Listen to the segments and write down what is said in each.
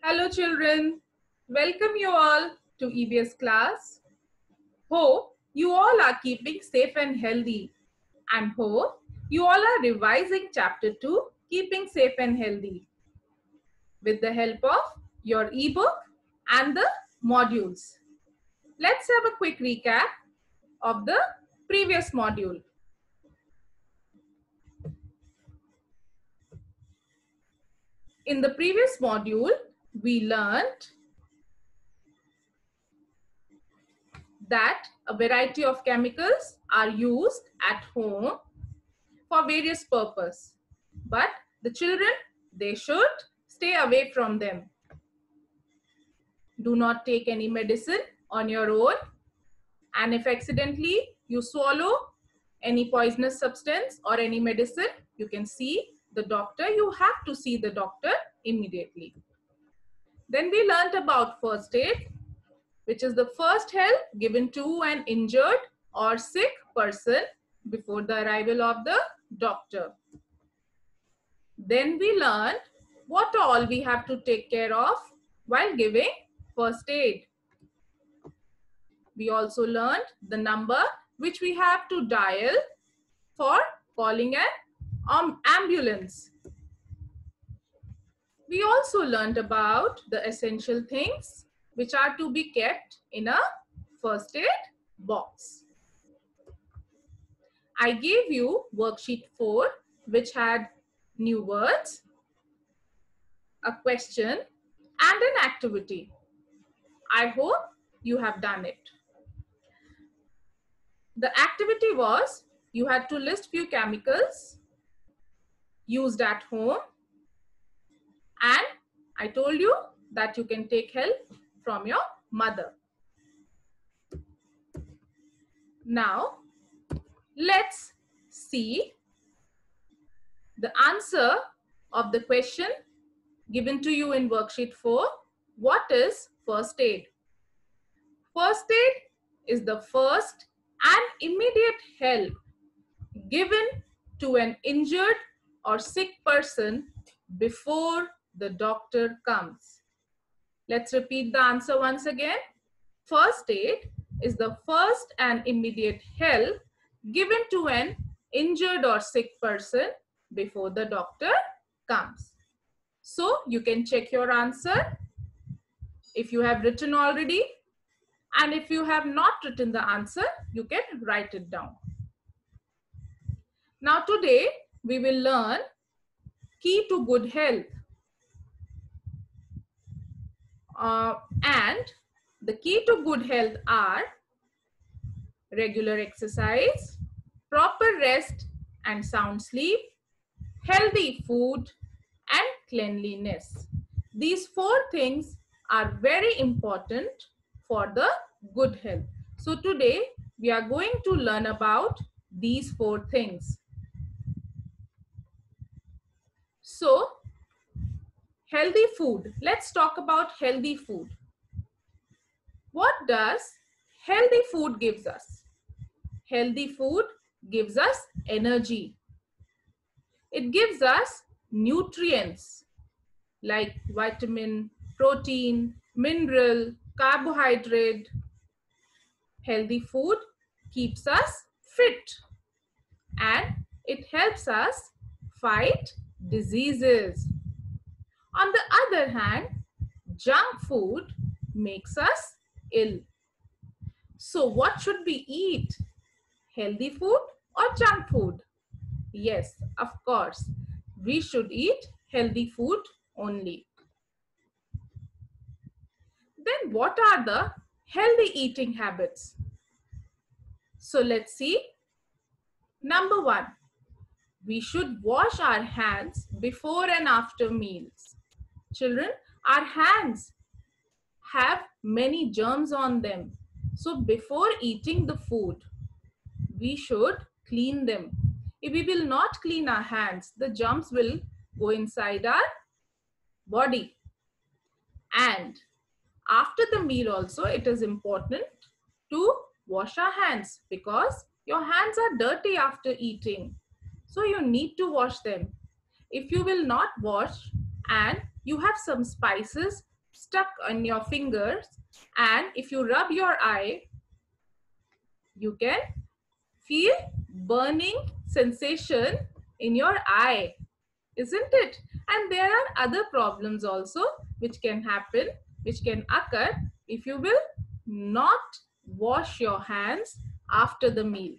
Hello children, welcome you all to EBS class. Hope you all are keeping safe and healthy and hope you all are revising chapter 2, keeping safe and healthy with the help of your ebook and the modules. Let's have a quick recap of the previous module. In the previous module, we learned that a variety of chemicals are used at home for various purposes, but the children, they should stay away from them. Do not take any medicine on your own, and if accidentally you swallow any poisonous substance or any medicine, you can see the doctor. You have to see the doctor immediately. Then we learnt about first aid, which is the first help given to an injured or sick person before the arrival of the doctor. Then we learned what all we have to take care of while giving first aid. We also learned the number which we have to dial for calling an ambulance. We also learned about the essential things which are to be kept in a first aid box. I gave you worksheet 4, which had new words, a question, and an activity. I hope you have done it. The activity was you had to list few chemicals used at home, and I told you that you can take help from your mother. Now, let's see the answer of the question given to you in worksheet 4. What is first aid? First aid is the first and immediate help given to an injured or sick person before the doctor comes. Let's repeat the answer once again. First aid is the first and immediate help given to an injured or sick person before the doctor comes. So you can check your answer if you have written already, and if you have not written the answer, you can write it down. Now today we will learn key to good health. And the key to good health are regular exercise, proper rest and sound sleep, healthy food, and cleanliness. These 4 things are very important for the good health. So today we are going to learn about these 4 things. So, healthy food. Let's talk about healthy food. What does healthy food gives us? Healthy food gives us energy. It gives us nutrients like vitamin, protein, mineral, carbohydrate. Healthy food keeps us fit and it helps us fight diseases. On the other hand, junk food makes us ill. So what should we eat? Healthy food or junk food? Yes, of course, we should eat healthy food only. Then what are the healthy eating habits? So let's see. Number 1, we should wash our hands before and after meals. Children, our hands have many germs on them. So before eating the food, we should clean them. If we will not clean our hands, the germs will go inside our body. And after the meal also, it is important to wash our hands because your hands are dirty after eating. So you need to wash them. If you will not wash and you have some spices stuck on your fingers, and if you rub your eye, you can feel burning sensation in your eye, isn't it? And there are other problems also which can happen, which can occur if you will not wash your hands after the meal.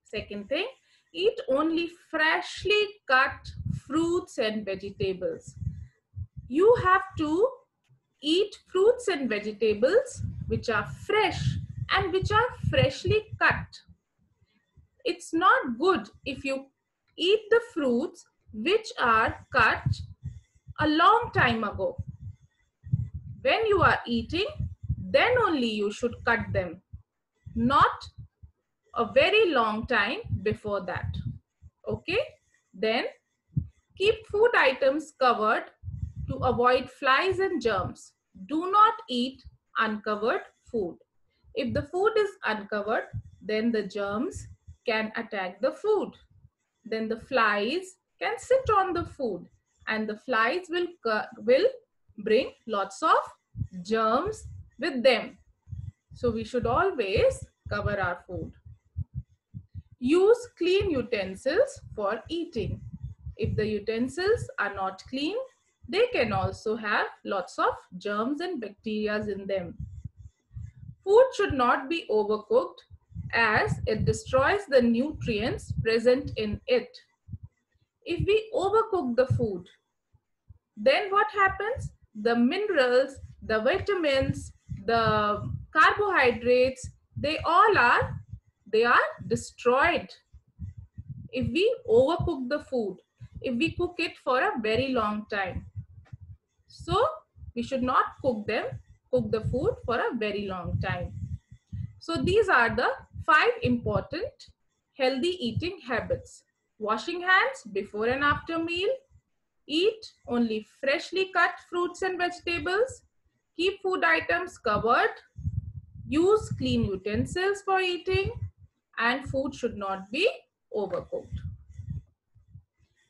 Second thing, eat only freshly cut fruits and vegetables. You have to eat fruits and vegetables which are fresh and which are freshly cut. It's not good if you eat the fruits which are cut a long time ago. When you are eating, then only you should cut them, not a very long time before that. Okay? Then keep food items covered to avoid flies and germs. Do not eat uncovered food. If the food is uncovered, then the germs can attack the food. Then the flies can sit on the food, and the flies will bring lots of germs with them. So we should always cover our food. Use clean utensils for eating. If the utensils are not clean, they can also have lots of germs and bacteria in them. Food should not be overcooked as it destroys the nutrients present in it. If we overcook the food, then what happens? The minerals, the vitamins, the carbohydrates, they are destroyed. If we overcook the food, if we cook it for a very long time. So we should not cook the food for a very long time. So these are the 5 important healthy eating habits. Washing hands before and after meal. Eat only freshly cut fruits and vegetables. Keep food items covered. Use clean utensils for eating. And food should not be overcooked.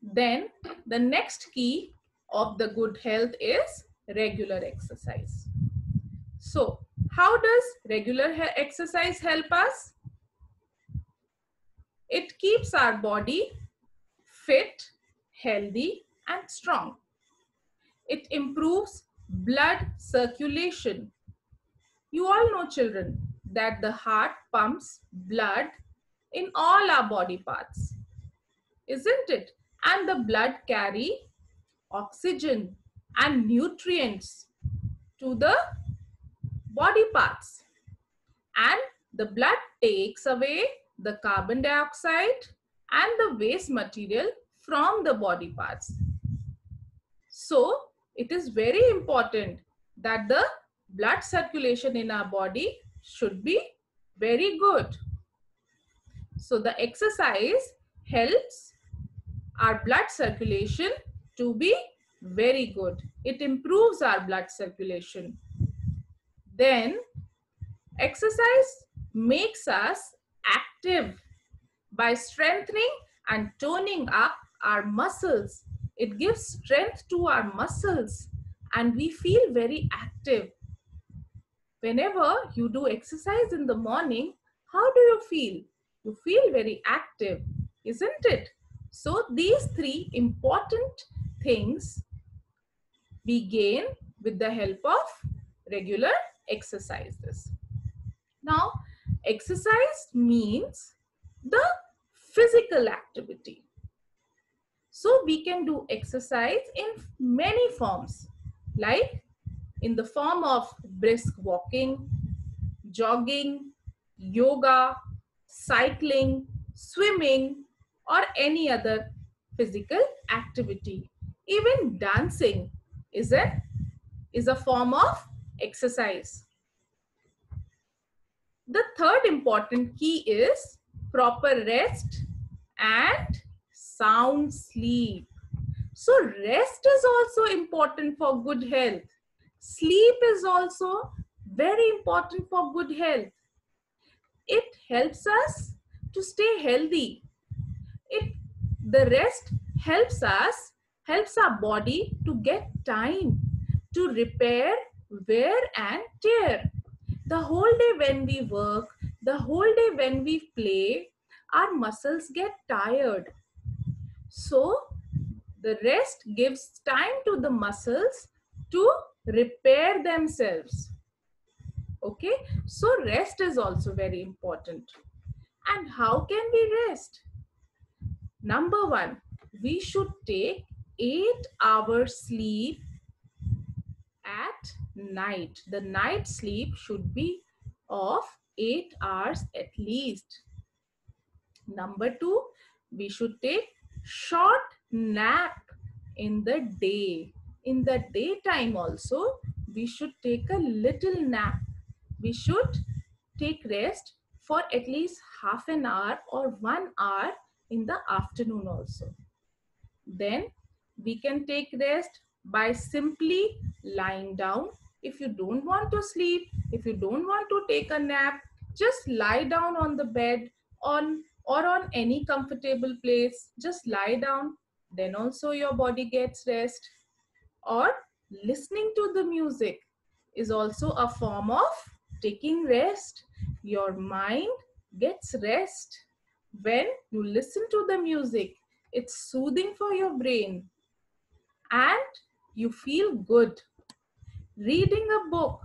Then the next key of the good health is regular exercise. So how does regular exercise help us? It keeps our body fit, healthy, and strong. It improves blood circulation. You all know, children, that the heart pumps blood in all our body parts, isn't it? And the blood carries oxygen and nutrients to the body parts. And the blood takes away the carbon dioxide and the waste material from the body parts. So it is very important that the blood circulation in our body should be very good. So the exercise helps our blood circulation to be very good. It improves our blood circulation. Then exercise makes us active by strengthening and toning up our muscles. It gives strength to our muscles and we feel very active. Whenever you do exercise in the morning, how do you feel? You feel very active, isn't it? So these 3 important things we gain with the help of regular exercises. Now, exercise means the physical activity. So we can do exercise in many forms, like in the form of brisk walking, jogging, yoga, cycling, swimming, or any other physical activity. Even dancing is a form of exercise. The third important key is proper rest and sound sleep. So rest is also important for good health. Sleep is also very important for good health. It helps us to stay healthy. The rest helps our body to get time to repair wear and tear. The whole day when we work, the whole day when we play, our muscles get tired. So the rest gives time to the muscles to repair themselves. Okay, so rest is also very important. And how can we rest? Number one, we should take 8 hours sleep at night. The night sleep should be of 8 hours at least. Number two, we should take short nap in the day. In the daytime also, we should take a little nap. We should take rest for at least half an hour or 1 hour in the afternoon also. Then we can take rest by simply lying down. If you don't want to sleep, if you don't want to take a nap, just lie down on the bed or on any comfortable place. Just lie down. Then also your body gets rest. Or listening to the music is also a form of taking rest. Your mind gets rest when you listen to the music. It's soothing for your brain and you feel good. Reading a book.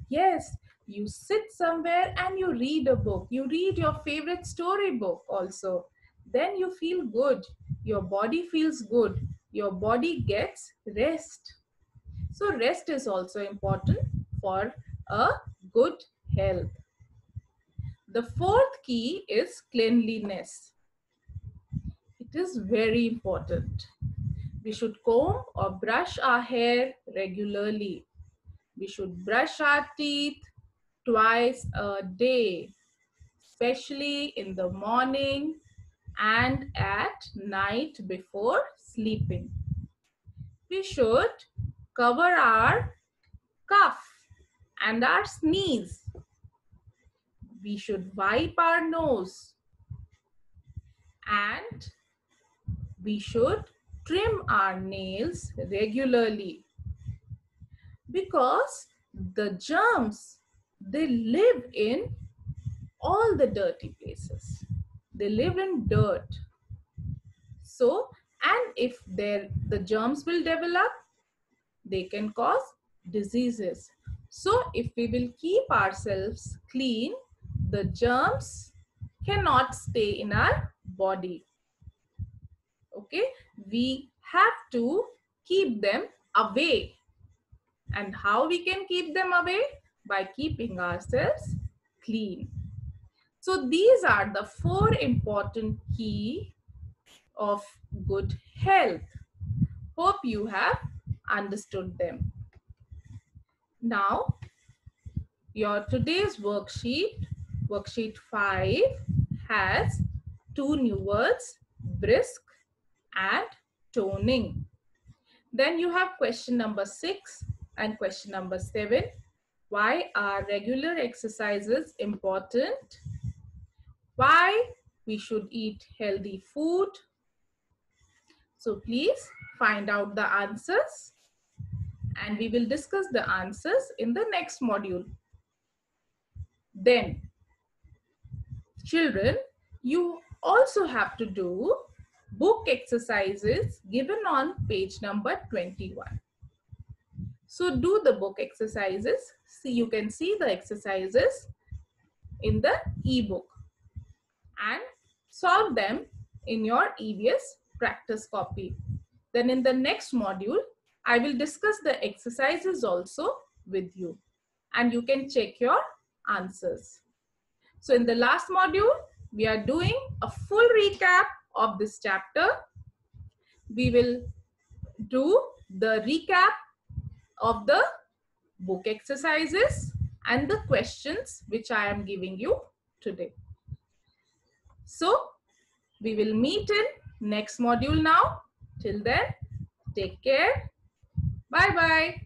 Yes, you sit somewhere and you read a book. You read your favorite story book also. Then you feel good. Your body feels good. Your body gets rest. So rest is also important for a good health. The fourth key is cleanliness. It is very important. We should comb or brush our hair regularly. We should brush our teeth twice a day, especially in the morning and at night before sleeping. We should cover our cough and our sneeze. We should wipe our nose and we should trim our nails regularly because the germs, they live in all the dirty places. They live in dirt. So, and if the germs will develop, they can cause diseases. So, if we will keep ourselves clean, the germs cannot stay in our body. Okay, we have to keep them away. And how we can keep them away? By keeping ourselves clean. So these are the 4 important keys of good health. Hope you have understood them. Now, your today's worksheet, worksheet 5, has 2 new words, brisk and toning. Then you have question number 6 and question number 7. Why are regular exercises important? Why we should eat healthy food? So please find out the answers and we will discuss the answers in the next module. Then, children, you also have to do book exercises given on page number 21. So do the book exercises. See, you can see the exercises in the ebook and solve them in your EVS practice copy. Then in the next module, I will discuss the exercises also with you and you can check your answers. So in the last module, we are doing a full recap of this chapter. We will do the recap of the book exercises and the questions which I am giving you today. So we will meet in next module now. Till then, take care. Bye-bye.